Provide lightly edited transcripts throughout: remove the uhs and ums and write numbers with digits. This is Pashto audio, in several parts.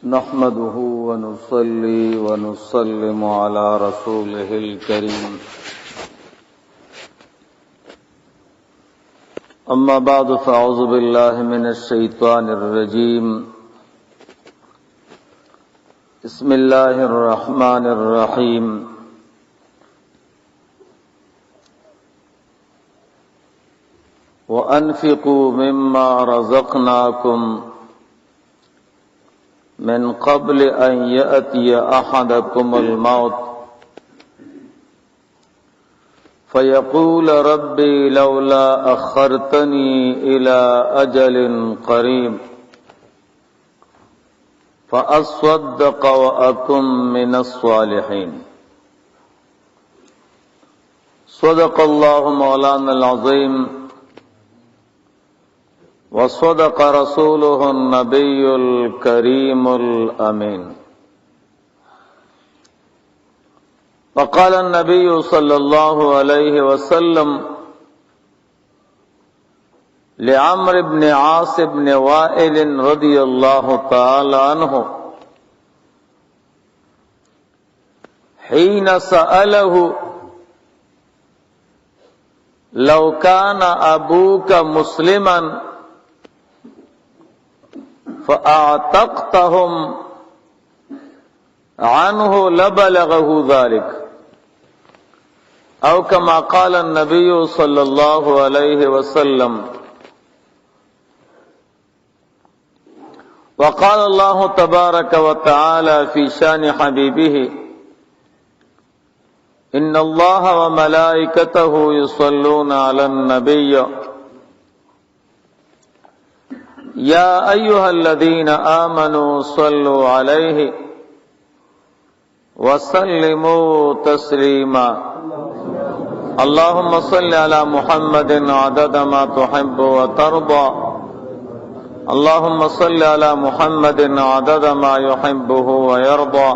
नहमदुहु व नुसल्ली व नुसल्लिमु अला रसूलिहिल करीम। अम्मा बादु फ़अऊज़ु बिल्लाहि मिनश शैतानिर रजीम। बिस्मिल्लाहिर रहमानिर रहीम। व अनफ़िक़ू मिम्मा रज़क़नाकुम मिन क़ब्ल अन यअतिय अहदकुमुल मौत फ़यक़ूल रब्बी लौला अख़्ख़रतनी इला अजलिन क़रीब फ़अस्वद्दक़ व अकुन मिनस्सालिहीन। सदक़ल्लाहु मौलानल अज़ीम व सदक़ रसूलुहुन नबियुल करीमुल अमीन। वक़ाल नबिय्यु सल्लल्लाहु अलैहि वसल्लम लिअम्र इब्न आस इब्न वाइल रदियल्लाहु तआला अन्हुहीन सअलहु लौ कान अबूका मुस्लिमन फ़अअतक़तहुम अन्हु लबलगहु ज़ालिक औ कमा क़ाल नबिय्यु सल्लल्लाहु अलैहि वसल्लम। वक़ाल अल्लाहु तबारक व तआला फ़ी शान हबीबिही इन्नल्लाह व मलाइकतहु युसल्लूना अलन नबिय्य या अय्युहल्लज़ीना आमनू सल्लु अलैहि व सल्लिमू तस्लीमा। अल्लाहुम्मा सल्लि अला मुहम्मदिन अदद मा तुहिब्बु व तर्दा। अल्लाहुम्मा सल्लि अला मुहम्मदिन अदद मा युहिब्बुहु व यर्दा।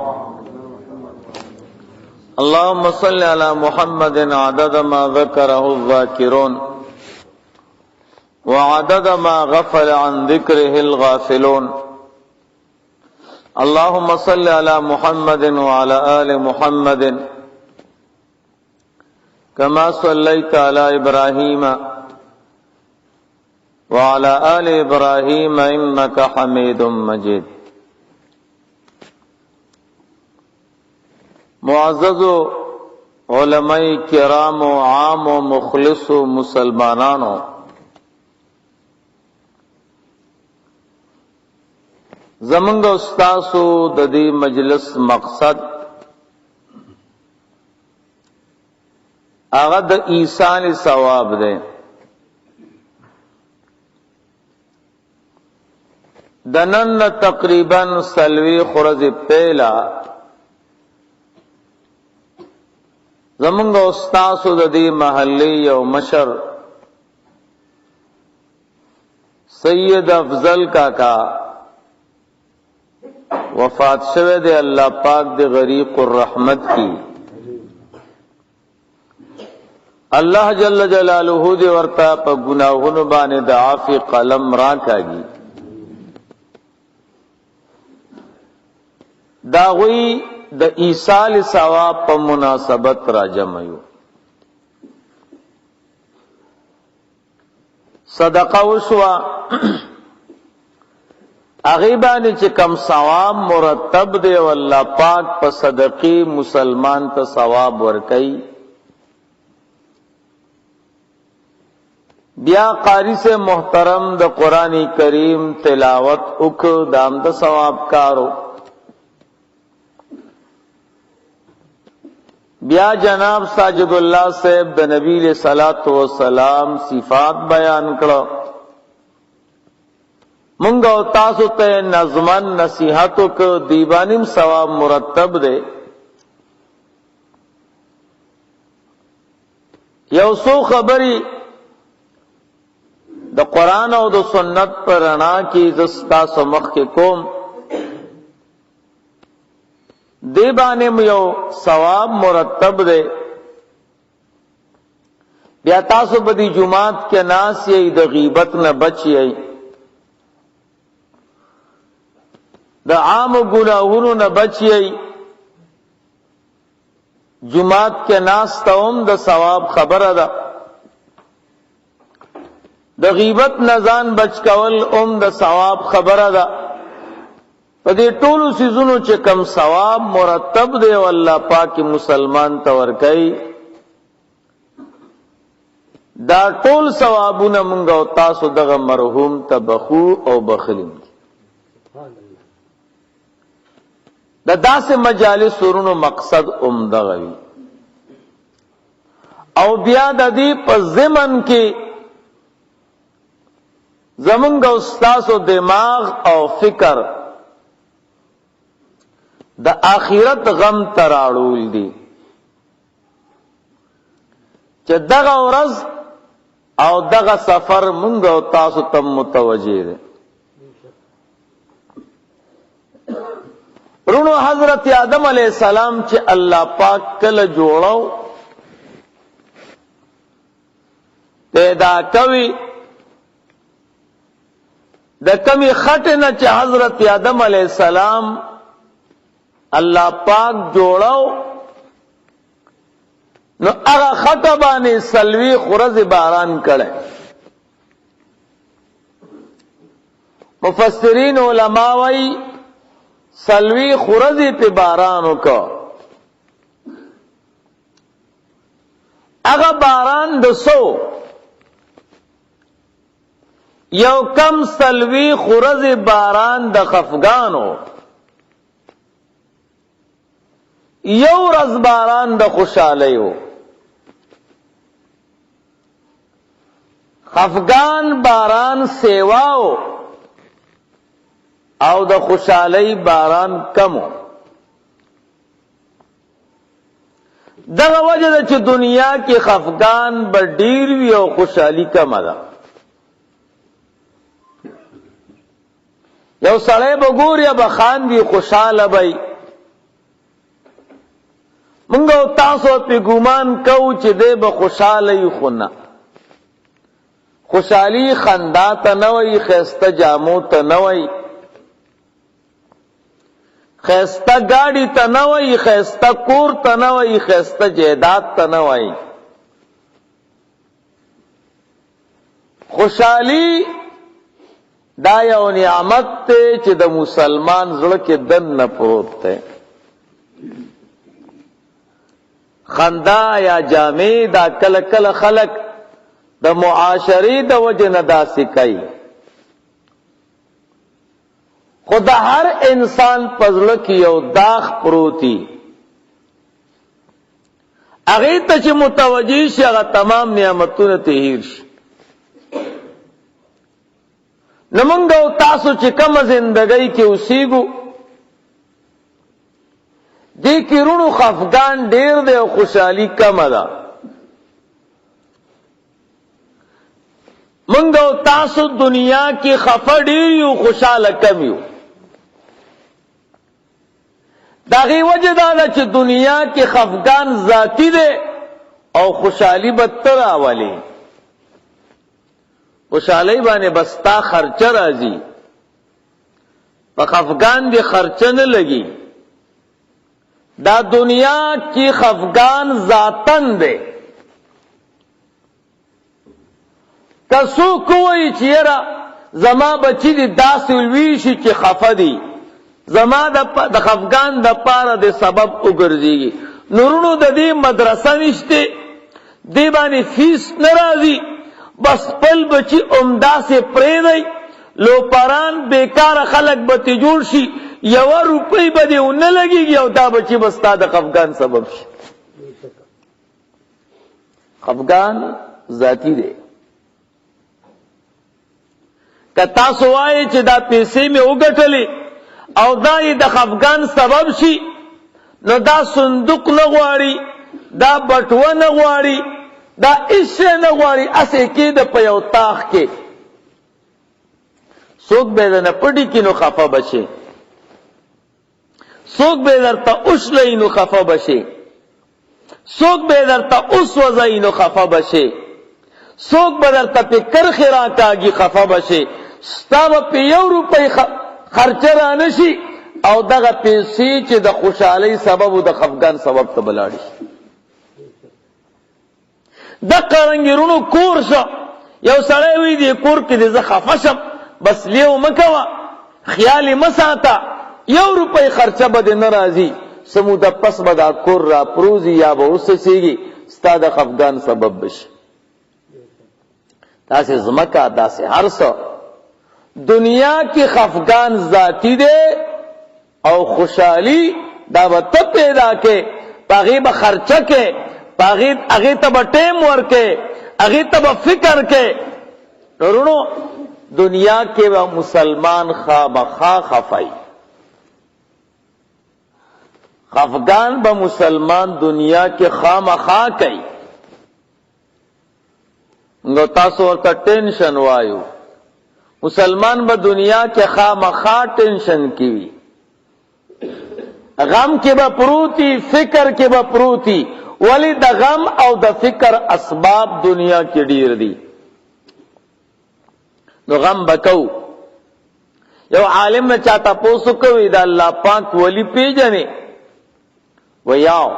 अल्लाहुम्मा सल्लि अला मुहम्मदिन अदद मा ज़करहु ज़ाकिरून व अदद मा गफ़ल अन ज़िक्रिहिल गाफ़िलून। अल्लाहुम्मा सल्लि अला मुहम्मदिन व अला आलि मुहम्मदिन कमा सल्लैता अला इब्राहीम व अला आलि इब्राहीम इन्नका हमीदुम मजीद। मुअज़्ज़ज़ो उलमाए किरामो आमो मुखलिसो मुसलमानानो, ज़मंग उस्तासो ददी मजलिस मकसद आगद ईसानी सवाब दे। दनन तकरीबन सलवी खुरज पेला ज़मंग उस्तासो ददी महल्ली यो मशर सैयद अफजल काका वफात शवे दे। अल्लाह पाक दे गरीक़ और रहमत की। अल्लाह जल्ल जलालुहु दे वर्ता प गुनाहुन बाने द आफी कलम राकागी। दागुई द ईसाल सवाब प मुनासबत राजमयो। सदका उसवा अगीबानी चे कम सवाब मुरतब दे अल्लाह पाक प सदकी मुसलमान त सवाब वरकई। बिया कारी से मोहतरम द कुरानी करीम तिलावत उक दाम द सवाब कारो। बिया जनाब साजिदुल्लाह साहब द नबी सलातो व सलाम सिफात बयान करो। मुंगा तासु ते नज़मन नसीहतों को दीवानिम सवाब मुरतब दे। यौसो खबरी द कुरान और द सुन्नत पर रना की जस्ता समख के कोम देबाने में यो सवाब मुरतब दे। بیا تاسو په دې جمعات کې ناس یې د غیبت نه بچ یې، د عام ګناهونو نه بچ یې، جمعات کې ناس ته هم د ثواب خبره ده، د غیبت نه ځان بچ کول هم د ثواب خبره ده. په دې ټولو سيزونو چې کم ثواب مرتب دی او الله پاک مسلمان ته ورکوي، دا ټول ثوابونه مونږ او تاسو دغه مرحوم ته بخو او بخلیم. د داسې مجالس ورونو مقصد دغه وي. او بیا د دې په ضمن کې زمونږ او تاسو دماغ او فکر د آخرت غم تراړول دي چې دغه ورځ او دغه سفر مونږ او تاسو ته متوجه دي. رونو حضرت آدم علیہ السلام چې الله پاک کله جوړو پیدا کوي، د کمی خټه نه چې حضرت آدم علیہ السلام الله پاک جوړو نو هغه خټه باندې سلوي خورز باران کړي. مفسرین علما وایي سلوي خورز په باران وکړه. هغه باران د سو یو کم سلوي خورز باران د خفګانو، یو رز باران د خوشالیو. خفګان باران سیواو او د خوشالی باران کمو. دغه وجه ده چې دنیا کې خفګان به ډیر وي او خوشالی کم ده. یو سړی به ګور یا به خاندي خوشاله وي، مونږ او تاسو په ګومان کوو چې دی به خوشاله وي، خو نه. خوشحالی خندا ته نه وایي، ښایسته جامو ته نه وایي، ښایسته ګاډي ته نه وایي، ښایسته کور ته نه وایي، ښایسته جیداد ته نه وایي. خوشحالی دا یو نعمت ته چې د مسلمان زړه کې دننه پروت دی. خندا یا جامې دا کله کله خلق د معاشري د وجه نه داسې کوي، خو د هر انسان په زړه کې یو داغ پروتي، هغې ته چې متوجه شي هغه تمام نعمتونه ته هیر شي. نو موږ او تاسو چې کومه زندګۍ کې اوسېږو دې کې رونو خفګان ډېر دی او خوشحالي کمه ده. موږ او تاسو دنیا کې خفه ډېر یو، خوشحاله کم یو. د هغې وجه دا ده چې دنیا کې خفګان ذاتي دی او خوشحالي به ته راولي. خوشحالی باندې بستا خرچه راځي، په خفګان دې خرچه نه لګي. دا دنیا کی خفګان ذاتن دی. کسو کوئی چیرا زما بچی دی داسې لوی شي چې خفه دي، زما د خفګان د پاره د سبب وګرځيږي. نورونو د دې مدرسه نشته، دی باندې فیس ناراضي، بس پل بچی عمدہ سے پریدی لو پران بیکار خلق بتی جوړ شي، یو روپۍ بده ونه لګيږي او دا بچی بستا د خفګان سبب شي. خفګان ذاتی دی. کتا سوای چې دا پیسې مې وګټلې او دا یې د خفګان سبب شي، نو دا صندوق نه غواړي، دا بټوه نه غواړي، دا ایسه نه غواړي، اسې کې د په یو تاخ کې څوک به نه پټي کې نو خفه بشي، څوک به درته اوښلې نو خفه بشي، څوک به درته اوس وځي نو خفه بشي. سوک بدر تا پی کرخی راکاگی خفا بشی ستا با پی 1 روپی خرچه رانشی او دغه پیسې چې د خوشحالۍ سبب او د خفګان سبب ته بلاړي. د قرنګیرونو کور شو یو سړی وی دی کور کې د زه خفه شم بس لیو مکوه خیال مساته 1 روپۍ خرچه به دې نه راځي سموده پس به دا کور را پروزي یا به وسسیږي ستا د خفګان سبب بشي. داسې ځمکه داسې هر څه دنیا کی خفگان ذاتی دے او خوشحالی دا با تب پیدا کے پاگی با خرچہ کے اگی تب ٹیم ورکے اگی تب فکر کے رونو دنیا کے با مسلمان خامخا خفائی خفگان با مسلمان دنیا کے خامخا کئی انگو تاسو ورطا ٹینشن وایو مسلمان با دنیا کے خامخا ٹینشن کی غم کے با پروتی فکر کے با پروتی ولی دا غم او دا فکر اسباب دنیا کی ڈیر دی نو غم بکو یو عالم نے چاہتا پوسو کوئی دا اللہ پاک ولی پی جنے ویاو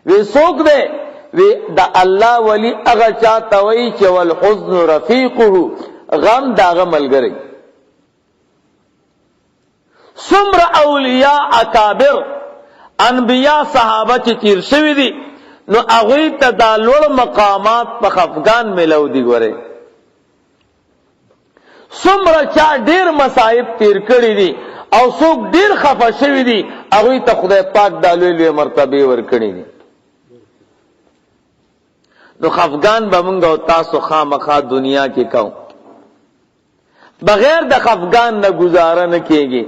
وی سوک دے وی دا اللہ ولی اگا چاہتا وی چه والحزن رفیقہو غم داغه ملګری سمر اولیاء اکابر انبیاء صحابه چې تیر شوی دي نو هغوی ته دا لوړ مقامات په خفګان ملو دي. ګوره سمر چا ډیر مصائب تیر کړی دي او څوک ډیر خفه شوی دي هغوی ته خدای پاک دا لوی مرتبه ورکړي دي. نو خفګان به موږ او تاسو خامخا دنیا کې کوو بغیر د خفگان نہ گزارا نہ کیږي.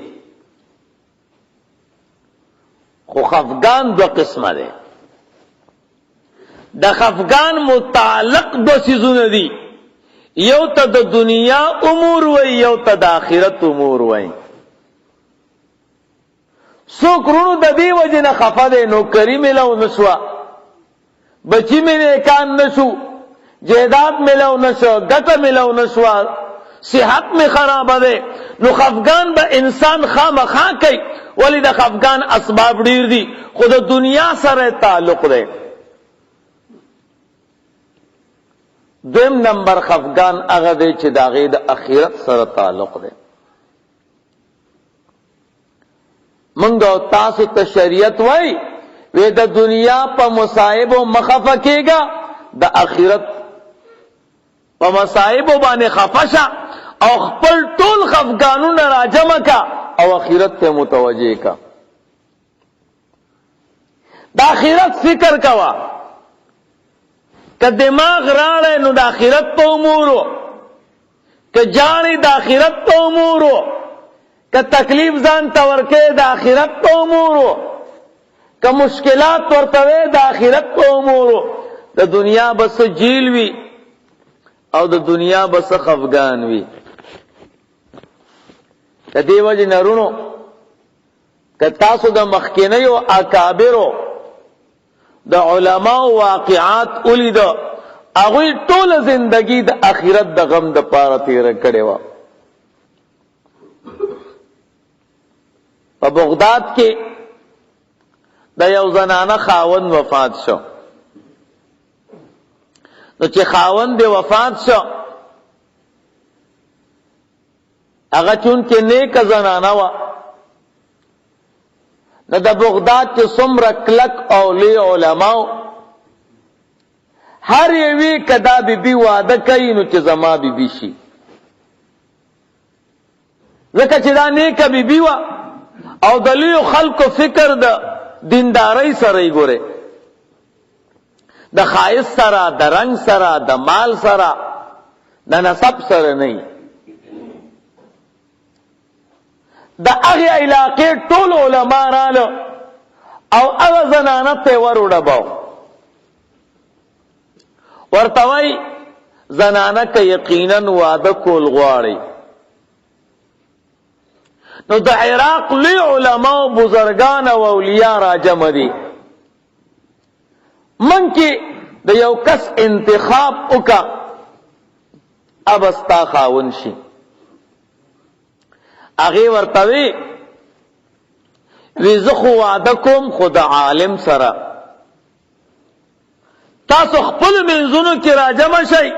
خو خفگان دو قسم ده د خفگان متعلق دو سيزونه دي یو ته د دنیا امور وای یو ته د آخرت امور وای. سو کرونو د دې وجه نه خفه ده نوکری ملو نشوا بچی مې کان نشو جیداد ملو نشو ګټه ملو نشوا صحت میں خراب دے نو خفگان با انسان خامخا کئی ولی دا خفگان اسباب ډیر دی خود دنیا سره تعلق دے. دویم نمبر خفگان اغا دے چی دا غید اخیرت سره تعلق دے. منگو تاسو تشریعت وائی وی دا دنیا پا مصائب و مخفکے گا دا اخیرت پا مصائب و بانے خفشا او خپل ټول خفګانونه راجمع کا او اخرت ته متوجه کا. د اخرت فکر کوا که دماغ راړې نو د اخرت په امورو که جانی د اخرت په امورو که تکلیف ځان ته ورکې د اخرت په امورو که مشکلات ورته د اخرت په امورو د دنیا بس جیل وی او د دنیا بس خفګان وی. کدی وجه نرونو که تاسو د مخکینیو اکابرو د علماء واقعات اولید هغوی ټول زندگی د اخرت د غم د پاره تیر کړي و. په بغداد کې د یو زنانه خاوند وفات شو نو چې خاوند وفات شو هغه چون کې نیک زنانه وا نو د بغداد کې څومره کلک او لوی علماء هر یوی کدا بی وعده کوي نو چې زما بی شي ځکه چې دا نیک بی وا او د لوی خلکو فکر د دیندارۍ سره یې ګوره د خایس سره د رنگ سره د مال سره د نسب سره نه د هغه علاقې ټول علما رالو او هغه زنانه ته وروډباو ورته وای زنانه که یقینا واده کول غواړي نو د عراق لوی علما او بزرگان او اولیاء راجم دي من کې د یو کس انتخاب وکا اب استا خاون شي. هغه ورتوي رزق وعدکم خود عالم سره تاسو خپل منځونو کې راجمع شئ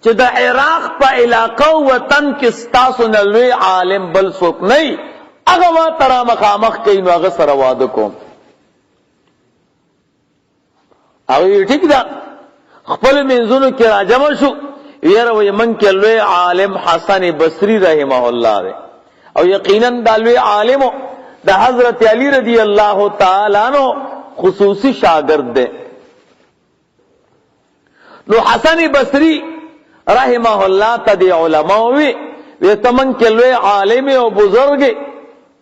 چې د عراق په علاقه او وطن کې تاسو نه لوی عالم بل څوک نه هغه وا ترا مخامخ کوي نو هغه سره واده کوم. هغه ټیک ده خپل منځونو کې راجمع شو یاره وي من کې لوی عالم حسن بصری رحمه الله دی او یقینا د لوی عالم د حضرت علی رضی الله تعالی عنہ خصوصی شاگرد دی. نو حسن بصری رحمه الله ته دی علماء وی تمن کې لوی عالم او بزرگ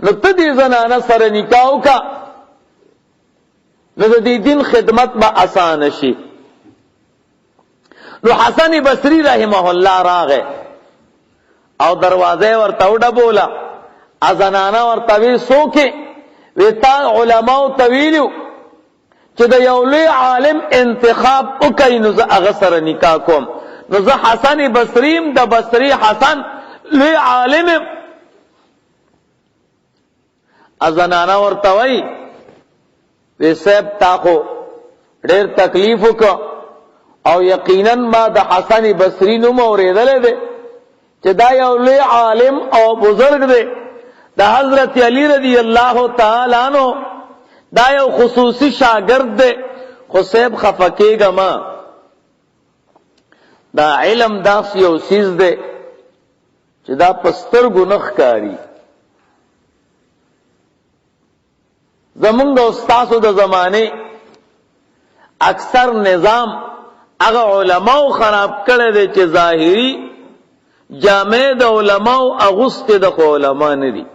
نو ته دې زنانه سره نکاح وکا نو د دین خدمت به آسان شي. نو حسن بصری رحمه الله راغه او دروازه ورته وډبولا ازنانه ورته وی سوکه وتا علماء طویلو چې د یو لوی عالم انتخاب وکړي نو زه هغه سره نکاح کوم. نو زه حسن بصریم د بصری حسن لوی عالم ازنانه ورته وی وی صاحب تاخو ډېر تکلیف وکړ او یقینا ما د حسن بصری نوم اورېدلی دی چې دا یو لوی عالم او بزرگ دی د حضرت علی رضی الله تعالی عنہ دا یو خصوصی شاگرد دی خو صاحب خفکیگا ما دا علم داس یو سیز دی چې دا پستر گنخ کاری زمونږ استاسو د زمانه اکثر نظام هغه علماء خراب کړی دی چې ظاهری جامع د علماء اغوست د علماء نه دي.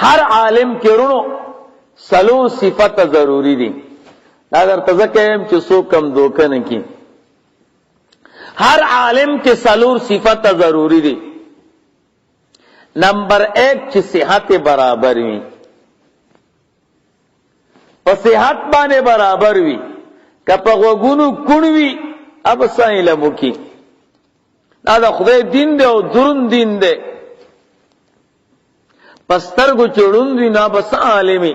هر عالم کې رونو سلو صفت ضروری دي. دا درته ځکه چې څوک کم دوکه نه کی. هر عالم کې سلور صفت ضروری دي. نمبر 1 چې صحت برابر وي په صحت باندې برابر وي کپه وګونو کونوي اب سایله مکی دا د خدای دین دی او درون دین دی پسترګو چړون دی نه بس عالمي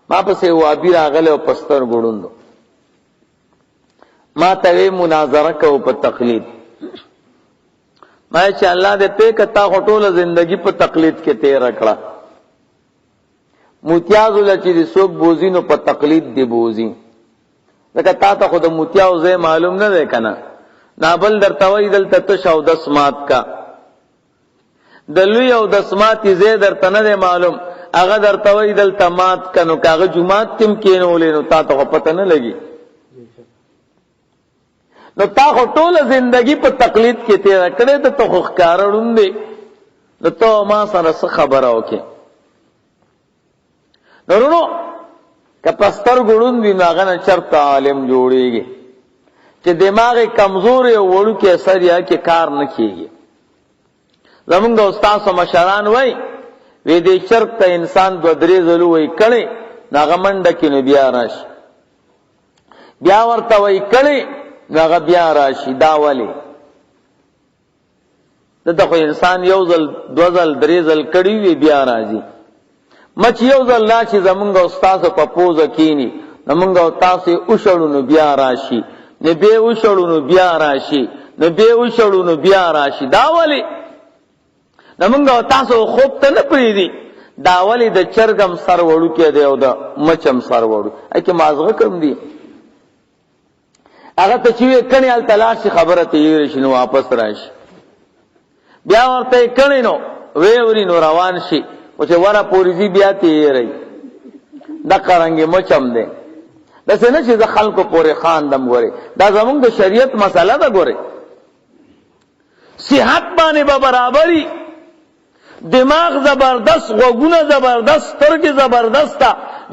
ما پسې وابي راغله او پستر ګړوندو ما ته مناظره کو په تقلید ما چې الله دې په کتا غټوله زندگی په تقلید کې تیر کړه موتیاز ولچې څوک بوزینو په تقلید دی بوزي لکه تا ته خود موتیاو زې معلوم نه ده کنه نابل درته وای دلته تشاو د سمات کا دلوی او د سمات زې درته نه معلوم هغه درته وای دلته مات کنو کاغه جمعات تم کینولې نو تا ته پته نه لګي نو تا خو ټوله زندگی په تقلید کې تیر کړې ته تو ښکارړوندې نو ته ما سره څه خبره وکې نورونو که پستر ګړون دی هغه نه چرته عالم جوړیږي چې دماغ کمزور او وړو کې اثر یا کې کار نه کیږي. زمونږ استاد مشران وای وې دې چرته انسان دو درې زلو وای کړي هغه منډه کې نو بیا راشي بیا ورته وای کړي هغه بیا راشي دا ولی دغه انسان یو ځل دو ځل درې ځل کړي وی بیا راځي مچ یو ځل لا چې زمونږ استاد په پوزه کینی زمونږ تاسو اوشړو نو بیا راشي نه به اوشړو نو بیا راشي نه به اوشړو نو بیا راشي دا ولی زمونږ تاسو خوب ته نه پریدي دا ولی د چرګم سر وړو کې دی او د مچم سر وړو اکه مازغه کم دی هغه ته چې کڼي ال تلاش خبره ته یې شنو واپس راشي بیا ورته کڼي نو وېوري نو روان شي او چې ورا پوریزي بیا ته یې رہی دا قرانګي مچم دی دا څنګه چې د خلکو پورې خان دم غوري دا زمونږ د شریعت مسله ده غوري صحت باندې به برابرۍ دماغ زبردست غوګونه زبردست سترګې زبردست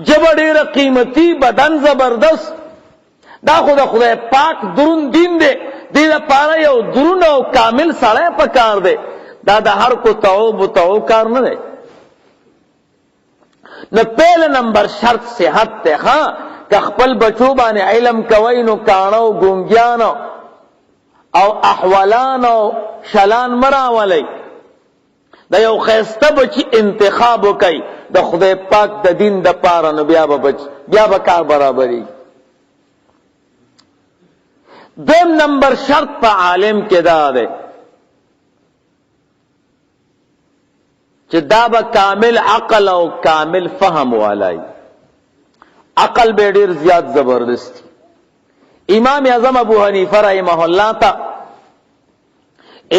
جبه ډېره قیمتي بدن زبردست دا خو د خدای پاک درون دین دی دې لپاره یو درون او کامل سړی پکار دی دا د هر کو تعو کار نه دی. نو پہلا نمبر شرط صحت ته ها که خپل بچو باندې علم کوي نو کانو ګونګیانو او احوالانو شلان مراولي د یو خیسته بچی انتخاب وکي د خدای پاک د دین د پاره نو بیا به کار برابري. دویم نمبر شرط په عالم کې دا ده چې دا به کامل عقل او کامل فهم والای. عقل به ډیر زیات زبردست. امام اعظم ابو حنیفه رحمه الله تا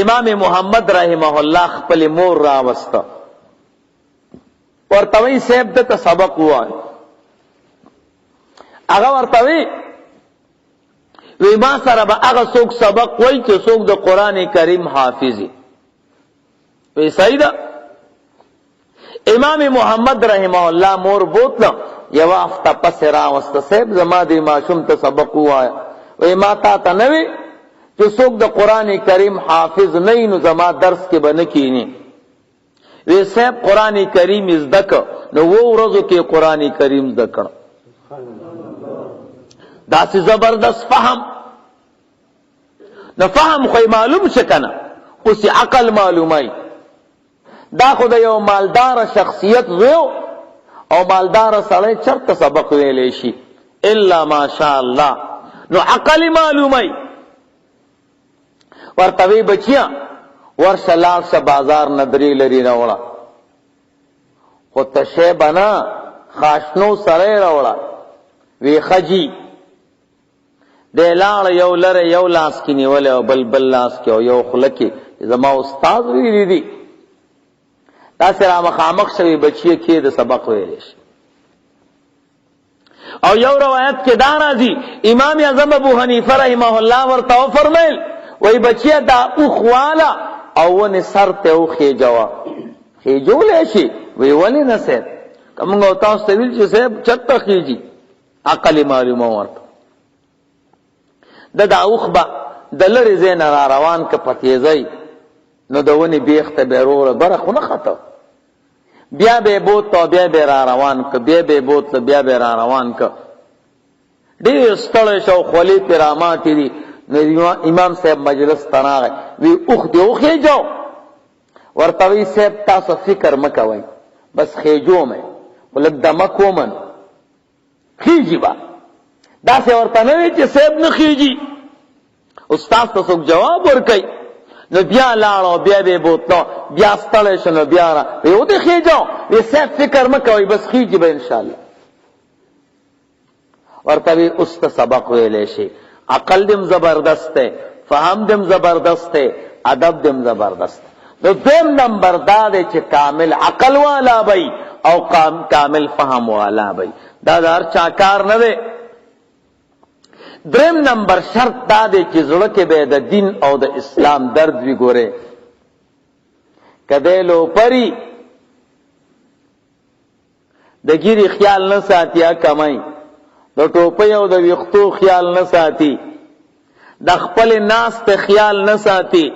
امام محمد رحمه الله خپل مور راوسته ورته وی صاحب ته سبق وای. هغه ورته وی ما سره به هغه څوک سبق وای چې څوک د قران کریم حافظي. وی صحیح ده. امام محمد رحمه الله مور بوتله یو هفته پس راوسته صاحب زما د ماشوم ته سبق وای. وی ما تا نه وی چې څوک د قران کریم حافظ نه نو زما درس کې به نه کینی. وی صاحب قران کریم زده کو نو وو ورځو کې قران کریم زده کړ. دا څه زبردست فهم. نو فهم خو معلوم شکنه اوس عقل معلومای. دا خو د یو مالدار شخصیت ویو او مالدار سړی چرته سبق ویلی شي الا ماشاء الله. نو عقل معلومای. ورته وی بچیا ورشه لاړ شه بازار نه درې لري راوړه خو تشه بنا خاشنو سره راوړه. وی خجی د لاړ یو لره یو لاس کې نیول او بل لاس کې او یو خله کې زما استاد ویلی دي دا سره مخامخ شوی بچی کې د سبق ویل شي. او یو روایت کې دا راځي امام اعظم ابو حنیفه رحمه الله ورته فرمایل وای بچی دا اوخوالا او ونه سر ته او خېجوا خېجول شي. وی ولې نه سه کومه تاسو ته ویل چې صاحب چته خېجي. عقل معلومه ورته د اوخبه د لری زین را روان ک پتیزای نو دونی بیخته بیرور برخ نه خطا بیا به بوت او بیا به را روان ک بیا به بوت بیا به را روان ک ډیر ستړی شو خلی پیرامات دي. نو امام صاحب مجلس تناغه وی اوخ دی اوخه جو ورته وی صاحب تاسو فکر مکوئ بس خېجو مې ولک دمه کومن خېجی با دا څه ورته نه وی چې صاحب نه خېجی. استاد تاسو جواب ورکړي نو بیا لاړو بیا به بوتلو بیا ستړی شنو بیا را یو دې خېجو وی صاحب فکر مکوئ بس خېجی به ان شاء الله. ورته وی اوس سبق ویلې شي. عقل دم زبردست ہے فهم دم زبردست ہے ادب دم زبردست ہے. نو دیم نمبر دا دے چې کامل عقل والا بھئی او کامل فهم والا بھئی دا دار چاکار نه دے. دریم نمبر شرط دا دے چې زړه کې به د دین او د اسلام درد وی ګوره. کده لو پری د ګيري خیال نه ساتیا کمای د ټوپۍ او د ویختو خیال نه ساتي د خپل ناس ته خیال نه ساتي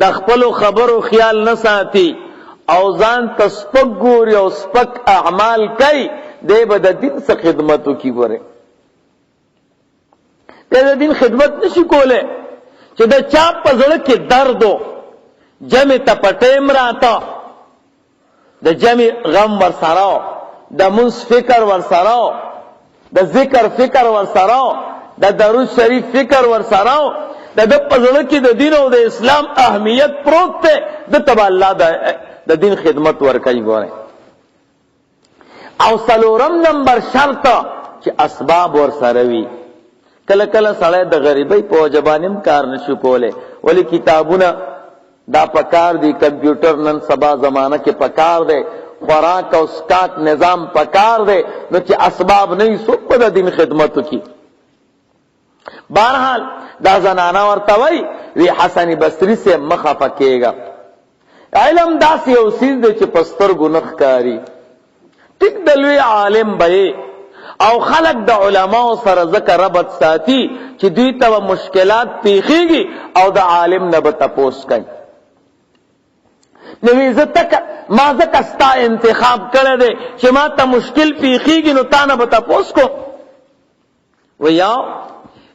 د خپل خبرو خیال نه ساتي او ځان تسپک ګوري او سپک اعمال کوي دی به د دین څخه خدمت وکي ګوره. د دین خدمت نشي کوله چې د چا په زړه کې درد جمع ته پټیم راته د جمع غم ورسره د منس فکر ورسره د ذکر فکر ورسره د درود شریف فکر ورسره د پزړه کې د دین او د اسلام اهمیت پروت ته د تبع الله د دین خدمت ورکړي ګوره. او څلورم نمبر شرط چې اسباب ورسره وي. کله کله سړی د غریبۍ په وجبانم کار نشو کوله ولی کتابونه دا پکار دی کمپیوټر نن سبا زمانہ کې پکار دی خوراک او سکات نظام پکار دے نو چې اسباب نہیں سب د دین خدمت کی. بہرحال دا زنانا ورتوی وی حسن بصری سے مخفا کېگا. علم داسی او سیز دے چې پستر گنخ کاری ټیک دلوی عالم بې او خلق د علماء سره ذکر ربط ساتي چې دوی ته مشکلات پیخیږي او د عالم نه به تپوس کوي. نوی زتک ما زک استا انتخاب کړه دے چې ما ته مشکل پیخیږي نو تا نه به تپوس کو ویاو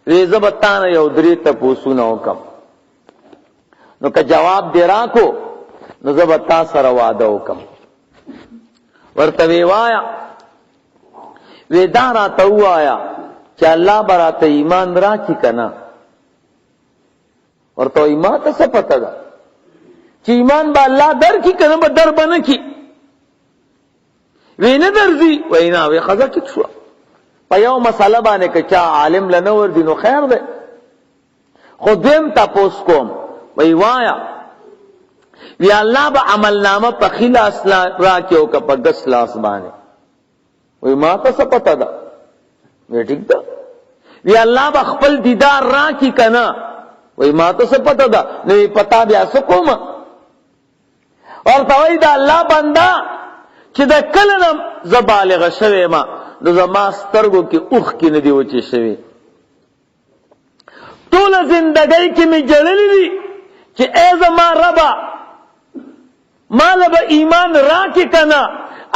وی زبطان یو دری تپوسونه وکم نو که جواب دی راکو نو زبطا سره واده وکم ورته وی وایا وی دا راته ووایا چې الله به راته ایمان راکړي که نه ورته وی ما ته څه پته ده چې ایمان به الله درکړي که نه به در به نه کړي وی نه درځي وی نه وی ښځه ټیک شوه په یو مسله باندې که چا عالم له نه ورځي نو خیر دی خو دویم تپوس کوم وی وایا وی الله به عملنامه په ښي لاس راکړي او که په ګس لاس باندې وی ما ته څه پته ده وی ټیک ده وی الله به خپل دیدار راکړي که نه وی ما ته څه پته ده نو وی پتا بیا څه کومه ورته وی د الله بنده چې د کله نه زه بالغه شوی ما نو زما سترګو کې اوښکې نه دي وچې شوي ټوله زندګۍ کې مې جړلي دي چې ای زما ربه ماله به ایمان راکې که نه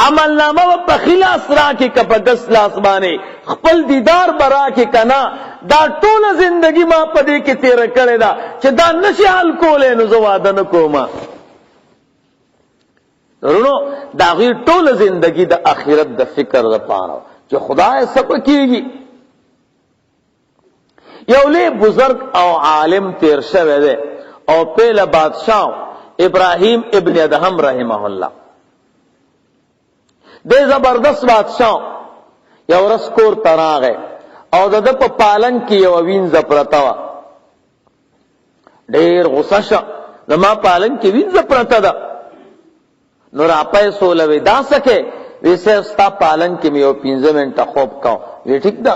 عملنامه به په ښي لاس راکې که په ګس لاس باندې خپل دیدار به راکې که نه دا ټوله زندګي ما په دې کې تېره کړې ده چې دا نشي حل کولی نو زه واده نه کومه ورونو د هغوی ټوله زندګي د آخرت د فکر دپاره چې خدای څه به کېږي یو لوی بزرگ او عالم تیر شوی دی او پیله بادشاہ ابراہیم ابن ادهم رحمه الله دی زبردست بادشاہ یو ورځ کور ته راغی او د ده په پالنګ کې یوه وینځه پرته وه ډېر غوسه شه زما پالنګ کې وینځه پرته ده نو راپیسوله وی دا څه کې وی صاحب ستا پالنګ کې مې یو 15 منټه خوب کو وی ټیک ده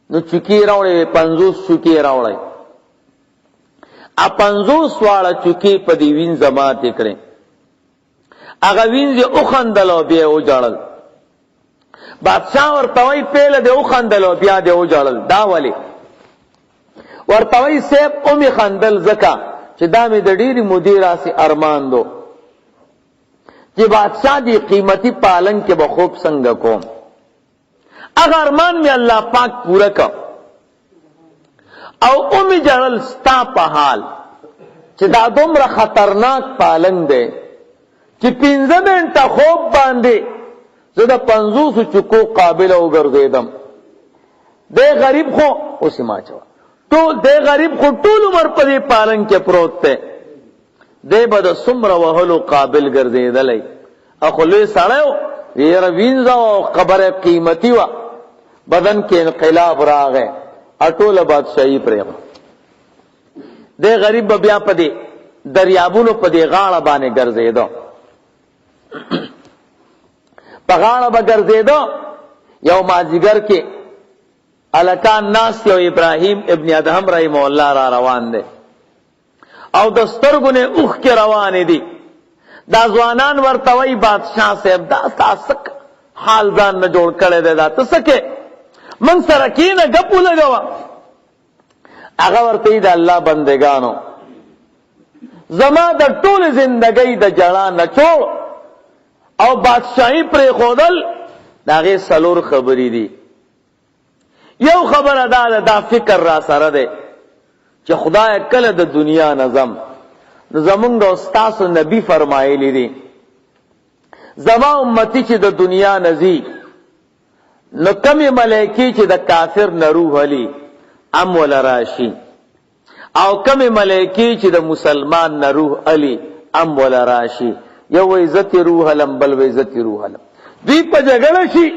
نو چوکۍ راوړی 50 چوکۍ راوړی 50 واړه چوکۍ په دې وینځه ماتې کړې هغه وینځې وخندل او بیا یې وجړل بادشاہ ورته وایي پیله دې وخندل او بیا دې وجړل دا ولې ورته وایي صاحب ومې خندل ځکه چې دا مې د ډېرې مودې راسې ارمان دو چې بادشاہ دی قیمتی پالنګ کې به خوب څنګه کوم هغه ارمان مې الله پاک پوره کړ او ومې جړل ستا په حال چې دا دومره خطرناک پالنګ دی چې 15 منټه خوب باندې زه د 50 چکو قابله وګرځېدم دی غریب خو اوس یې ما چوه دی غریب خو ټول عمر په دې پالنګ کې پروت دی دی به د څومره وهلو قابل ګرځېدلی اخو لوی سړی و یاره وینځه او خبره قیمتي وه بدن کې انقلاب راغی ټوله بادشاهي پرېږده دی غریب به بیا په دې دریابونو په دې غاړه باندې ګرځېده په غاړه به ګرځېده یو مازدیګر کې الکان ناست یو ابراهیم ابن ادهم رحمه الله را روان دی او د سترګو نه اوښکې روانې دي دا ځوانان ورته وایي بادشاه صاحب دا تا څه حال ځان نه جوړ کړی دی دا ته څه کې موږ سره کښېنه ګپ ولګوه هغه ورته وایي د الله بندګانو زما د ټولې زندګۍ د جړا نچوړ او بادشاهي پرېښودل د هغې 4 خبرې دي یو خبره دا فکر را سره دی چې خدای کله د دنیا نظم نو زمونږ او ستاسو نبی فرمایلی دي زما امتی چې د دنیا نزي نو کمی ملائکی چې د کافر نه روح علی ام ولا راشي او کمی ملائکی چې د مسلمان نه روح علی ام ولا راشي یو عزت روح علم بل عزت روح علم دوی په جګړه شي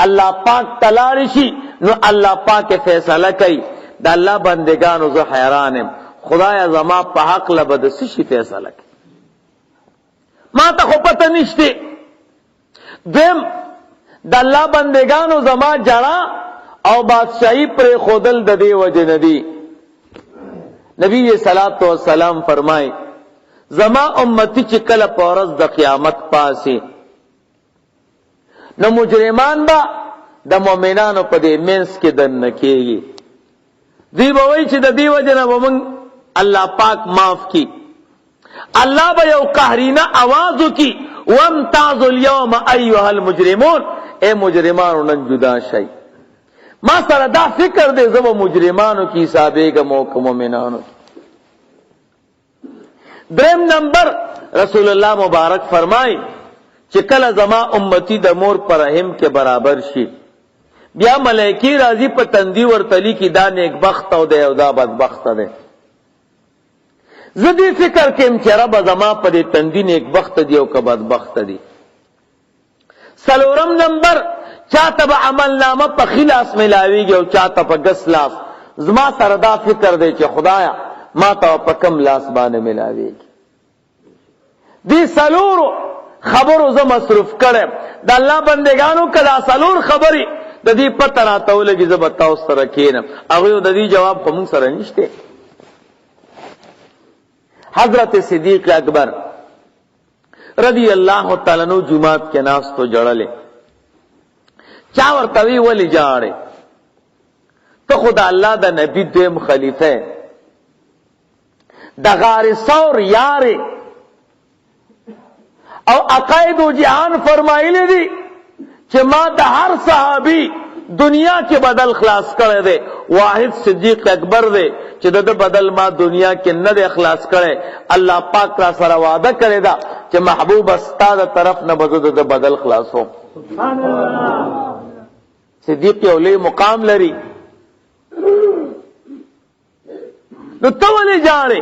الله پاک تلاړ شي نو الله پاک فیصله کوي د الله بندگانو زه حیران یم خدایا زما په حق له به د څه شي فیصله کوي ما ته خو پته نشته دویم د الله بندگانو زما جړه او بادشاہی پرېښودل د دې وجې نه دي نبی صلوات و سلام فرمای زما امتی چې کله په ورځ د قیامت پاسي نو مجرمان با د مؤمنانو په دې منځ کې دننه کېږي دوی به وایي چې د دې وجې نه به موږ الله پاک معاف کی الله به یو قهرینه आवाज وکي وامتازوا اليوم ايها المجرمون اے مجرمانو نن جدا شئ ما سره دا فکر دی زه به مجرمانو کې حسابېږم او که مؤمنانو کې. دریم نمبر رسول الله مبارک فرمای چې کله زما امتی د مور پر رحم کې برابر شي بیا ملائکی راضی په تندی ورتلی کې دا نیک بخت او دی او دا بدبخت دی. زه دې فکر کوم چې رب زما په دې تندی نیک بخت دی او که بدبخت دی. سلورم نمبر چاته به عمل نامه په خلاص ملاویږي او چاته په ګس لاس. زما سره دا فکر دی چې خدایا ما ته په کم لاس باندې ملاویږي. دې سلورو خبرو زه مصروف کړم د الله بندگانو کدا سلور خبري د دې پته راته ولګي زه به تاسو سره کېنم. هغوی د دې جواب خو موږ سره نشته. حضرت صدیق اکبر رضی اللہ تعالی عنہ جمعات کے ناس تو جڑلے چا ورتوی ولی جاڑے تو خدا اللہ دا نبی دویم خلیفہ دا غار سور یارے او عقائد و جہان فرمائلے دی کہ ما دا ہر صحابی دنیا کے بدل خلاص کرے دے واحد صدیق اکبر دے چې د بدل ما دنیا کې نه د اخلاص کړي. الله پاک را سره وعده کړی دا چې محبوب استاد طرف نه بده د بدل خلاصو. سبحان الله. صدیق یو لوی مقام لري. نو ته ولې جاړې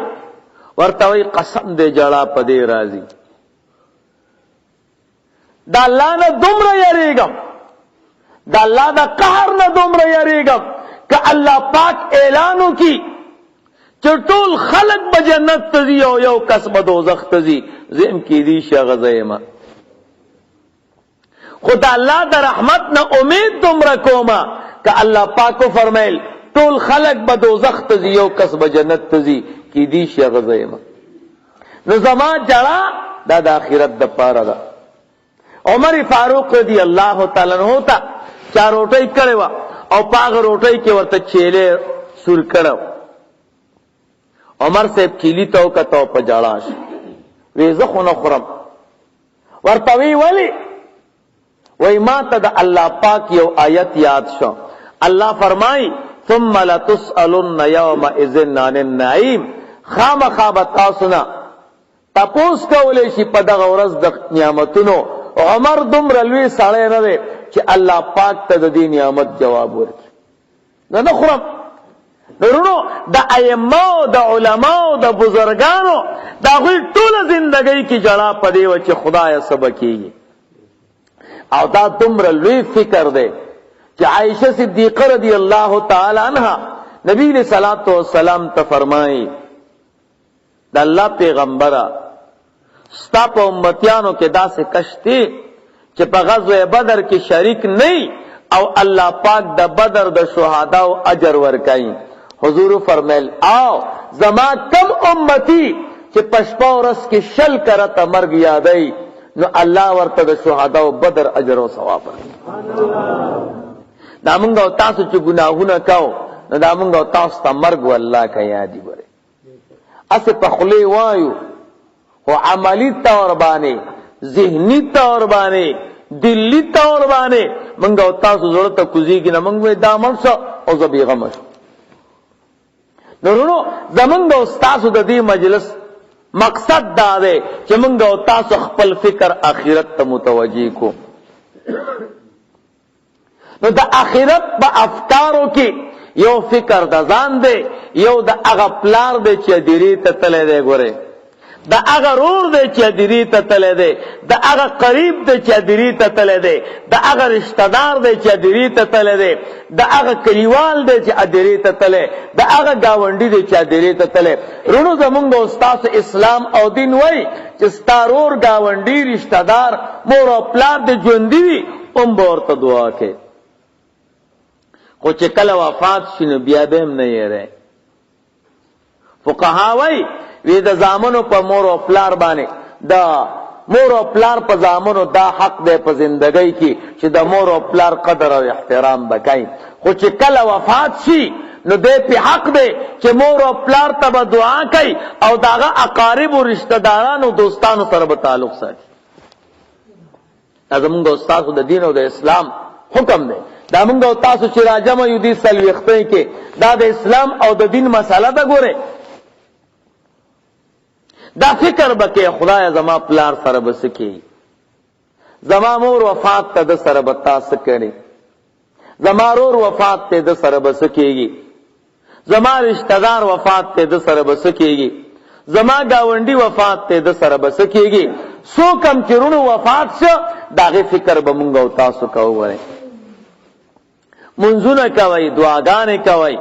ورته وایي قسم دې جړه په دې راځي دا الله نه دومره یریږم دا الله دا قهر نه دومره یریږم که الله پاک اعلانو کی چرطول خلق بجنت تزی او یو کس بدوزخ تزی زم کی دی شغزیما. خدا اللہ دا رحمت نا امید تم رکوما کہ اللہ پاکو فرمائل طول خلق بدوزخ تزی یو کس بجنت تزی کی دی شغزیما. نظامات جڑا دا دا آخرت دا پارا دا. عمر فاروق رضی اللہ تعالیٰ عنہ تا چا روٹائی کرے وا او پاغ روٹائی کے ورطا چیلے سور کرو. عمر صاحب کیلی تو کتو پا جاڑاش ویزخو نخورم ورطوی ولی وی ما تا دا اللہ پاک یو آیت یاد شو. اللہ فرمائی ثم لتسألن یوم اذن عن النعیم خام خوابتا سنا تپوس کولی شی پا دا غورز دا نعمتونو. عمر دم رلوی ساڑے نوے چی اللہ پاک تا دا دی نعمت جواب ورکی نا نخورم. نورونو دا ائمو دا علماء دا بزرگانو دا غوی طول زندگی کی جڑا پدے وچی خدای سبکیگی او دا دمر لوی فکر دے کہ عائشہ صدیقہ رضی اللہ تعالی عنہ نبی علیہ الصلوۃ والسلام تا فرمائی دا اللہ پیغمبرہ ستا پا امتیانو کے دا سے کشتی چی پا غزوہ بدر کی شریک نہیں او اللہ پاک دا بدر دا شہداء و اجر ورکائیں. حضور فرمیل آو زما کم امتی چی پشپا و رس کی شل کرتا مرگ یادئی نو اللہ ورطا دا شہداء و بدر اجر و ثواب دا منگا و تاسو چی گناہونا کاؤ نو دا منگا و تاسو تا مرگ و اللہ کا یادی برے اسے پخلے وایو و عملی طور بانے ذہنی طور بانے دلی طور بانے منگا و تاسو ضرورتا کزیگی نا منگوی دا مرسا او زبی غمش. نورونو زمنګ او تاسو د دې مجلس مقصد دا دی چې موږ او تاسو خپل فکر اخرت ته متوجي کو. نو د اخرت په افکارو کې یو فکر د ځان دی یو د هغه پلار دی چې دیری ته تللی دی. ګوره د هغه رور دی چې دیری ته تللی دی د هغه قریب دی چې دیری ته تللی دی د هغه رشتہ دار دی چې دیری ته تللی دی د هغه کلیوال دی چې دیری ته تللی د هغه گاونډي دی چې دیری ته تللی. رونو زمونږ استاد اسلام او دین وای چې ستارور گاونډي رشتہ دار مور او پلار دی ژوندي وي اوم به ورته دعا کوي خو چې کله وفات شي نو بیا به هم نه یری. فقها وای وی د زامنو په مور او پلار باندې دا مور او پلار په زامنو دا حق دی په زندګۍ کې چې د مور او پلار قدر او احترام وکړي. خو چې کله وفات شي نو دې په حق دی چې مور او پلار ته دعا کوي او داغه اقارب او رشتہ دارانو دوستانو سره به تعلق ساتي. زموږ استاد د دین او د اسلام حکم دی دا موږ او تاسو چې راجمع یو دي سلوختۍ کې دا د اسلام او د دین مسله ده. ګوره دا فکر بکې خدای زما پلار سره بس کې، زما مور وفات ته د سره بتا سکړي، زما رور وفات ته د سره بس کېږي، زما رشتہ دار وفات ته د سره بس کېږي، زما گاونډي وفات ته د سره بس کېږي. سو کم چرونو وفات شو داغه فکر به مونږ او تاسو کوو. منځونه کوي، دعاګانې کوي،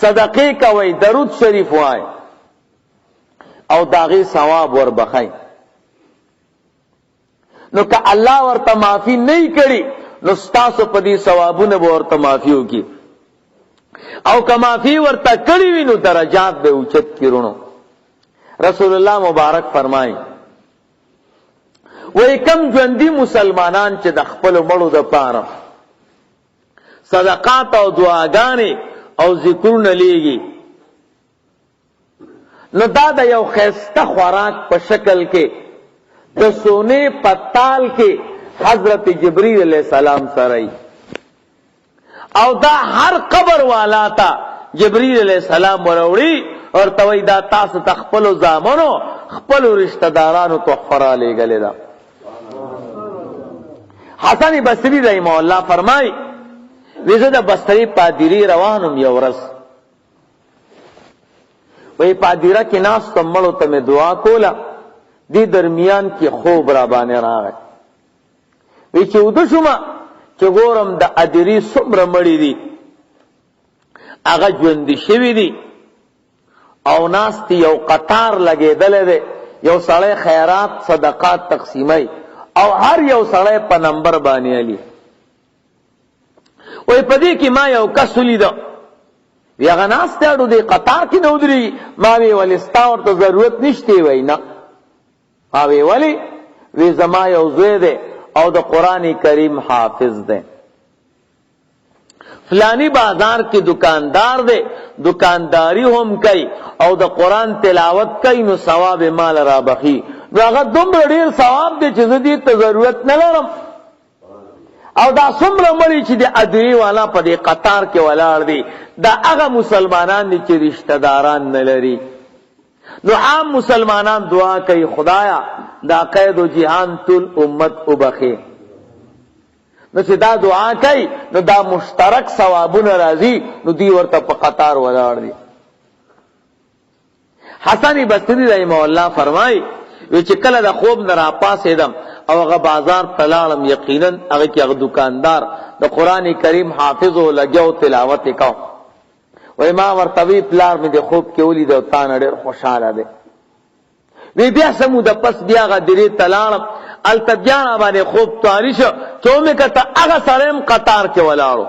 صدقې کوي، درود شریف وای او داغه ثواب ور بخای. نو که الله ورته معافي نه کړي نو تاسو په دې ثوابونه به ورته معافي وکړي، او که معافي ورته کړي وي نو درجات به اوچت کړو. رسول الله مبارک فرمایي وای کم ژوندۍ مسلمانان چې د خپل مړو د پاره صدقات او دعاګانې او ذکرونه لیږي، نو دا د یو خیسته خوراک په شکل کې د سونے پتال کې حضرت جبريل علیہ السلام سره، او دا هر قبر والا تا جبريل علیہ السلام وروړي اور توي دا تاسو تخپلو زامنو خپلو رشتہ دارانو تحفه لګلې دا. حسن بصری رحمه الله فرمای ویزه د بصری پادری روانم یو ورځ، وی پادیره کې ناس تمړو ته دعا کوله، دی درمیان کې خوب را باندې راغی. وی چې ود شوما چې ګورم د ادری څومره مړی دي، هغه ژوند شوی دي او ناس تی یو قطار لګېدل دی، یو سړی خیرات صدقات تقسیمای او هر یو سړی په نمبر باندې علی. وی پدې کې ما یو کس ولیدو، وی هغه ناس ته اډو دی قطار کې نو دري، ما وی ولستا ورته ضرورت نشته وای نه. ما وی ولی وی زما یو زوی دی او د قرآن کریم حافظ دی، فلانی بازار کې دکاندار دی، دکانداری هم کوي او د قرآن تلاوت کوي، نو ثواب مال را بخي. نو هغه دومره ډیر ثواب دی چې زه دې ته ضرورت نه لرم. او دا څومره مړي چې د ادری والا په دې قطار کې ولاړ دي، دا هغه مسلمانان دي چې رشتہ داران نه لري. نو عام مسلمانان دعا کوي خدایا دا قید و جهان ټول امت وبخي. نو چې دا دعا کوي نو دا مشترک ثوابونه راځي، نو دی ورته په قطار ولاړ دي. حسن بصری رحمه الله فرمای چې کله د خوب نه را پاسېدم او هغه بازار تلاړم، یقینا هغه کې هغه دکاندار د قرآن کریم حافظ او لګیاو تلاوت وکاو. وای ما ورته پلار مې د خوب کې ولید او تا ډېر خوشاله دی. وی بیا سمو د پس بیا غ درې تلاړم التبیان باندې خوب تاریخ چومه کته هغه سرم قطار کې ولاړو.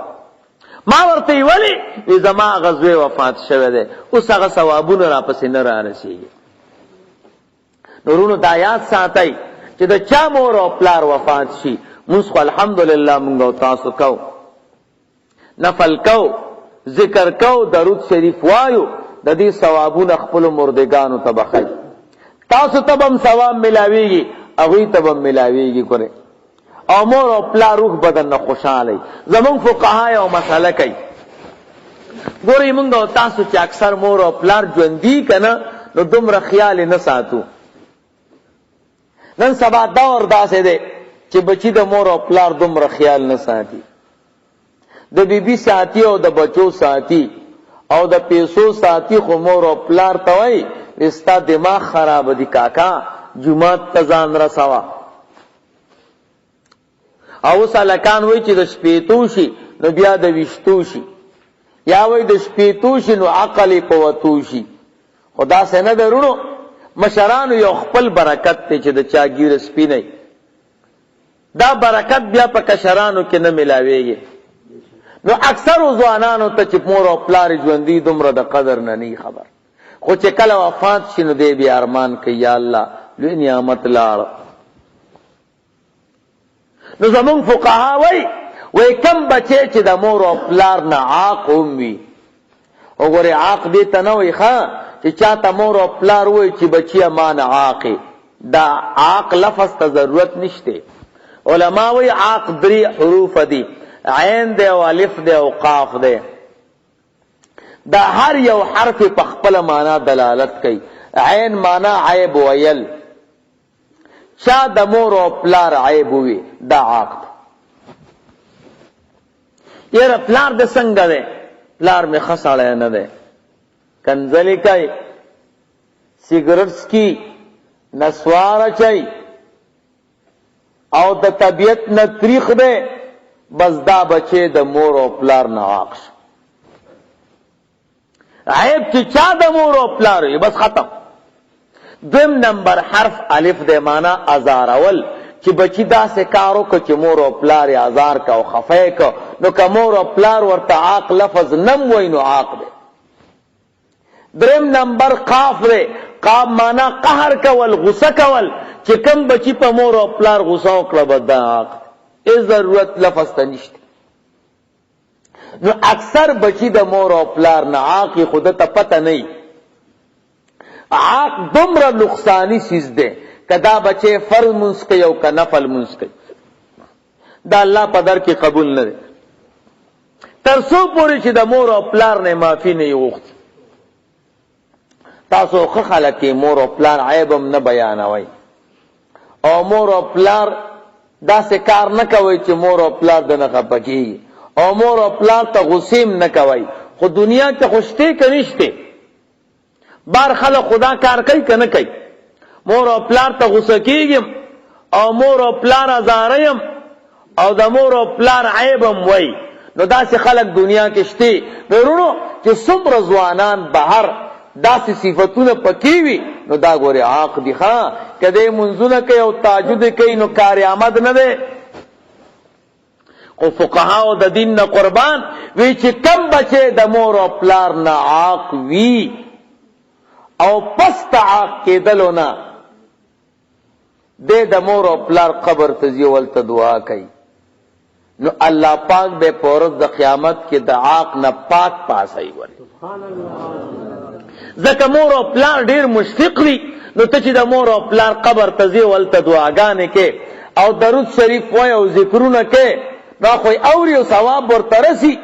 ما ورته ویلي وی زما غزوه وفات شوه ده، اوس هغه ثوابونه را پسې نه را رسیږي. نورونو د آیات ساتي چې د چا مور او پلار وفات شي، موږ الحمدلله موږ او تاسو کو نفل کو ذکر کو درود شریف وایو، د دې ثوابونه خپل مردگانو ته بخای. تاسو ته هم ثواب ملاويږي، هغه ته هم ملاويږي. ګوره او مور او پلار روح بدن نه خوشاله. زمون فقها او مساله کوي، ګوره موږ او تاسو چې اکثر مور او پلار ژوندۍ کنه نو دومره خیال نه ساتو. نن سبا دور داسې دی چې بچی د مور او پلار دومره خیال نه ساتي، د بیبي ساتي او د بچو ساتي او د پیسو ساتي، خو مور او پلار ته وای استا دماغ خراب دي کاکا جمعات تزان رسوا. او سالکان وای چې د شپېتو شي نو بیا د وشتو شي، یا وای د شپېتو شي نو عقل قوتو شي. خدا سينه درونو مشرانو یو خپل برکت ته چې د چاګیر سپینې، دا برکت بیا په کشرانو کې نه ملاويږي. نو اکثر ځوانانو ته چې مور او پلار ژوندۍ دومره د قدر نه خبر، خو چې کله وفات شي نو دې بیا ارمان کوي یا الله لوی نعمت لاړ. نو زمون فقها وای کم بچي چې د مور او پلار نه عاق وي، وګوره عاق دې ته نه وای ښا چې چاته مور او پلار وای چې بچي امان عاق، دا عاق لفظ ته ضرورت نشته. علماء وی عاق 3 حروف دی، عین دی او الف دی او قاف دی. دا هر یو حرف په خپل معنا دلالت کوي. عین معنا عیب ویل، چا د مور او پلار عیب وي دا عاق دی. یاره پلار د څنګه دی؟ پلار می خساړی نه دی، کنځلې کوي، سیګریټ څکي، نسوار اچوي او د طبیعت نه تریخ دی، بس دا بچې د مور او پلار نه عاق شو. عیب چې چا د مور او پلار وي بس ختم. 2 نمبر حرف الف دی، معنا ازارول، چې بچی داسې کار وکړه چې مور او پلار یې ازار کا او خفه کا، نو که مور او پلار ورته عاق لفظ نم وای نو عاق دی. 3 نمبر قاف دی، قاف معنا قهر کول، غصه کول، چې کم بچی په مور او پلار غصه وکړه بس دا عاق دی. ای ضرورت لفظ ته نشته. نو اکثر بچی د مور او پلار نه عاقی خود ته پته نه. عاق دومره نقصانی چیز دی، کدا بچے فرض منس کوي او که نفل منس کوي، دا الله په در کې قبول نه دی. تر څو پورې چې د مور او پلار نه معافي نه وغوښتي. تاسو ښه خلک مور او پلار عیب هم نه بیانوئ، او مور او پلار داسې کار نه کوئ چې مور او پلار د نه خفه کېږي، او مور او پلار ته غصیم نه کوئ. خو دنیا کې خو شته که نشته؟ بار خلک خدا کار کوي که نه کوي؟ مور او پلار ته غصه کېږم او مور او پلار ازاریم او د مور او پلار عیب هم وای، نو داسې خلک دنیا کې شته. ورونو چې څومره ځوانان بهر داسې صفتونه پکې وي، نو دا ګورې عاق دي. ښه که دی منځونه کوي او تهجد کوي نو کار آمد نه دی. خو فقهاو د دین نه قربان وی چې کم بچې د مور او پلار نه عاق وي او پس ته عاق کېدلو نه دے د مور او پلار قبر ته ځي ولته دعا کوي، نو الله پاک به په ورځ د قیامت کې د عاق نه پاک پاسي وري. ځکه مور او پلار ډیر مشفق دي، نو ته چې د مور او پلار قبر ته ځي ولته دعاګانې کې او درود شریف وای او ذکرونه کې، دا خو اوري او ثواب ورته رسي.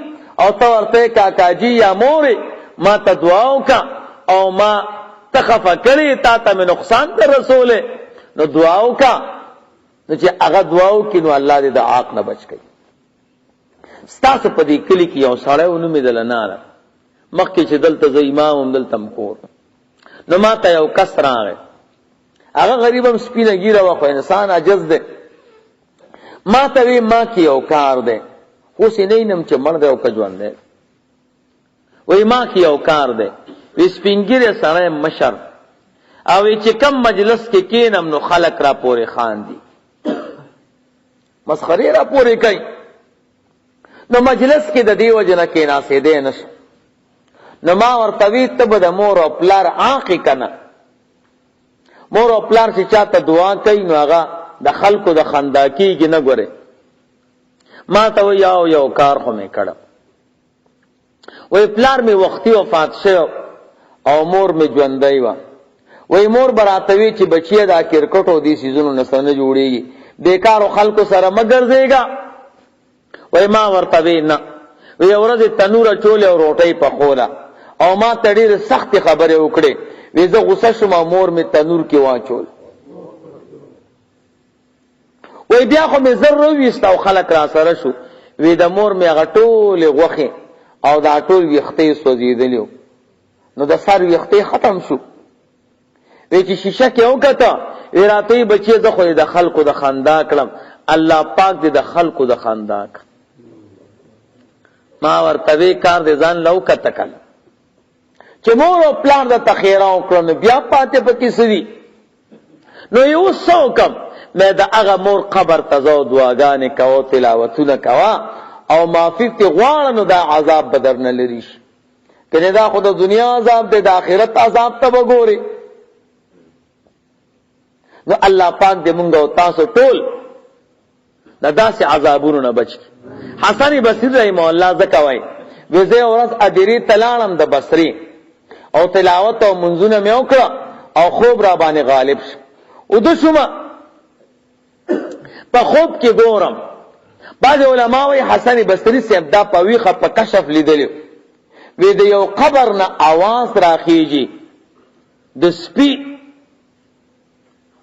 او ته ورته کاکاجي یا مورې ما ته دعا وکړه او ما ته خفه کړې، تا ته مې نقصان در رسولې، نو دعا وکړه. نو چې هغه دعا وکړي نو الله دې د عاق نه بچ کړي. ستاسو په دې کلي کې یو سړی و، نوم یې د لناره، مخکې چې دلته زه امام هم دلته م کور، نو ما ته یو کس راغی، هغه غریب هم سپینه ګیره وه، خو انسان عجز دی. ما ته وی ما کې یو کار دی، اوس یې نه وینم چې مړ دی او که ژوند دی. وی ما کې یو کار دی، وی سپین ګیره سړی مشر، او چې کم مجلس کې کینم نو خلق را پورې خاندي، مسخرې را پورې کوي. نو مجلس کې د دې وجه نه کېناستېدی نشم. نو ما ورته وی ته به د مور او پلار عاقې که نه؟ مور او پلار چې چاته دعا کوي نو هغه د خلکو د خندا کېږي نه. ګورې ما ته وی یو کار خو مې کړم، وی پلار مې وختي وفات شو او مور مې ژوندی وه. وی مور براتوی چې بچیه دا کرکټ او دې سیزونو نه نه جوړیږي، بیکارو خلکو سره مه ګرځېږه. وی ما ورته وی نه. وی ورځې تنور اچولې او روټۍ پخوله او ما ته ډېرې سختې خبرې وکړې. وی زه غوسه شوم او مور مې تنور کې واچول. وی بیا خو مې زر راویست او خلک را سره شو. وی د مور مې هغه ټولې غوښې او دا ټول ویښته یې سوځېدلي وو، نو د سر ویښته ختم شو. وی چې شیشه کې وکته، وی راته وی بچې زه خو د خلکو د خندا کړم، الله پاک دې د خلکو د خندا کړ. ما ورته وی کار دې ځان له وکته کړه چې مور او پلار د تخیره وکړو، نو بیا پاتې پکې څه دي؟ نو یې اوس څه وکړم؟ مې د هغه مور قبر ته ځه او دعاګانې کوه، تلاوتونه کوه او معافي ترې غواړه، نو دا عذاب به درنه لرې شي. کنې دا خو د دنیا عذاب دی، د آخرت عذاب ته به ګورې. نو الله پاک دې مونږ او تاسو ټول د داسې عذابونو نه بچ کړي. حسن بصری رحمه الله ځکه وایي، وی زه یو ورځ ادیرې ته لاړم د بصرې او تلاوت او منځونه مې وکړه او خوب را باندې غالب شو. اوده شومه، په خوب کې ګورم. بعض علما وایي حسن بصري صاحب دا په ویښه په کشف لیدلی وی د یو قبر نه आवाज راخیږي د سپي.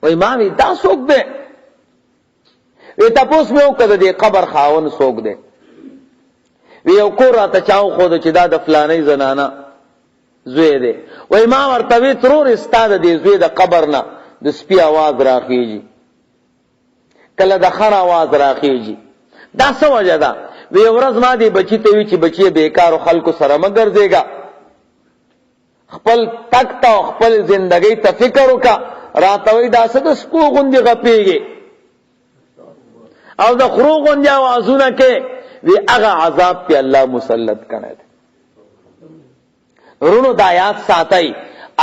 وای ما وی دا څوک دی؟ وی تاسو مې وکړه د قبر خاون څوک دی؟ وی یو کور راته چاو خو چې دا د فلانې زنانه زوی دی. وای ما ورته وی ترور استاد دی زوی د قبر نه د سپي आवाज راخیږي، کله د خر आवाज راخیږي. دا څه وجه ده؟ وی ورځ ما دی بچی ته وی چې بچی بیکار خلکو سره مگر دیګا، خپل تک تا خپل زندگی ته فکر وکا، راتوي دا څه د سپو غوندي غپیږي او د خرو غوندي आवाजونه کې. وی هغه عذاب په الله مسلط کړي. ورونو د آیات ساتي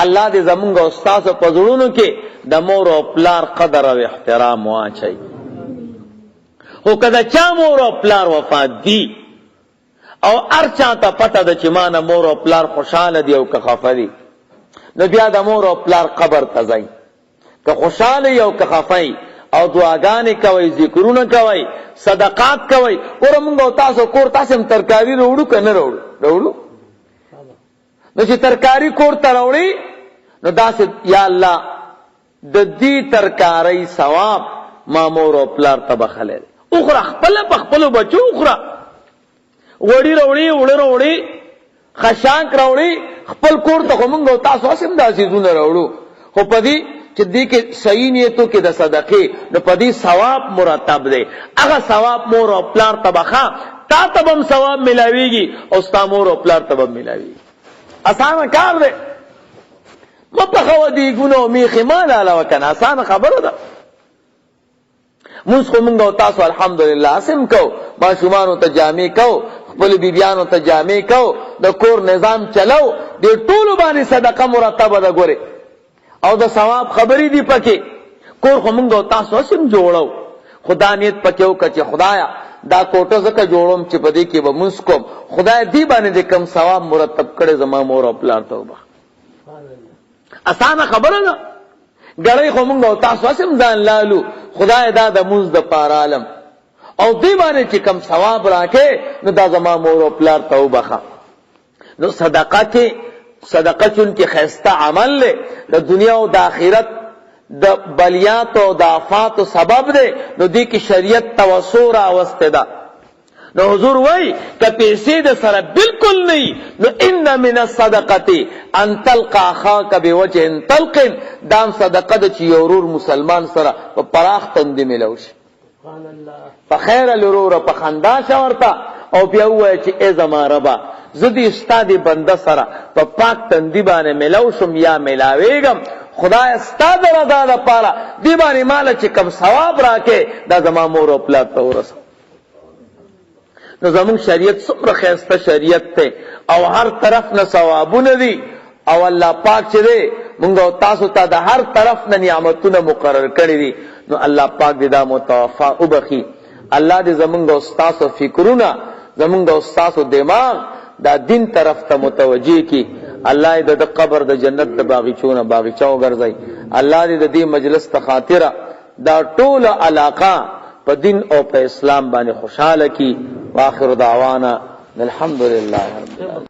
الله دې زمونږ استاد په زړونو کې د مور او پلار قدر او احترام واچي. خو کله چا مور او پلار وفات دي او ارچا ته پته د چې مان مور او پلار خوشاله دي او که خفه دي، نو بیا د مور او پلار قبر ته ځي، که خوشاله او که خفه او دعاګانې کوي، ذکرونه کوي، صدقات کوي. ورمږ او تاسو کور تاسو هم ترکاری وروړو کنه وروړو نو چې ترکاری کور ته راوړي نو داسې یا الله د دې ترکاری ثواب ما مور او پلار ته بخله اخرى خپل بچو اخرى وړي راوړي خشاک راوړي خپل کور ته موږ او تاسو هم داسې زونه راوړو. خو پدې چې دې کې صحیح نیتو کې د صدقې نو پدې ثواب مرتب دی. هغه ثواب مور او پلار ته بخا تا ته هم ثواب ملاويږي او ستا مور او پلار ته هم ملاويږي. اسانه کار دی. مپخو دی ګونو میخه مال علاوه کنه اسانه خبره ده. موږ خو موږ او تاسو الحمدلله اسم کو، ماشومان ته جامع کو، خپل بیبيانو ته جامع کو، د کور نظام چلو، د ټولو باندې صدقه مرتبه ده ګوره او د ثواب خبرې دی پکې. کور خو موږ او تاسو اسم جوړو، خدا نیت پکې وکړه چې خدایا دا کوټه زکه جوړوم چې په دې کې به موږ کوم، خدای دې باندې کم ثواب مرتب کړي زما مور او پلار توبه. اسانه خبره ده. ګړې خو موږ او تاسو هم ځان لالو، خدای دا د موږ د پار عالم او دې باندې چې کم ثواب راکې نو دا زما مور او پلار توبه. نو صدقه چون کې خیسته عمل له د دنیا او د آخرت د بلیات او د آفات سبب ده. نو دې کې شریعت توسع راوسته ده. نو حضور وای که پیسې د سره بالکل نه نو ان من الصدقه ان تلقى اخاك بوجه طلق، دام صدقه د چې ورور مسلمان سره په پراخ تندې ملوش سبحان الله په خیر لرور په خندا شورتا او بیا وای چې ای زما ربا زدي استاد بنده سره په پاک تندې باندې ملوشم یا ملاويګم، خدای استاد رضا ده پاره دی باندې مال چې کم ثواب راکې دا زما مور او پلار ته ورسو. نو زمون شریعت څومره خیسته شریعت ته او هر طرف نه ثوابونه دي او الله پاک چې دی مونږ او تاسو ته د هر طرف نه نعمتونه مقرر کړی دي. نو الله پاک دې دا متوفا وبخي. الله دې زمونږ او تاسو فکرونه زمونږ او تاسو دماغ دا دین طرف ته متوجي کی. الله دې د قبر د جنت د باغچونه باغچاو ګرځي. الله دې د دې مجلس ته خاطره دا ټول علاقه په دین او په اسلام باندې خوشاله کی. واخر دعوانا الحمدلله رب العالمین.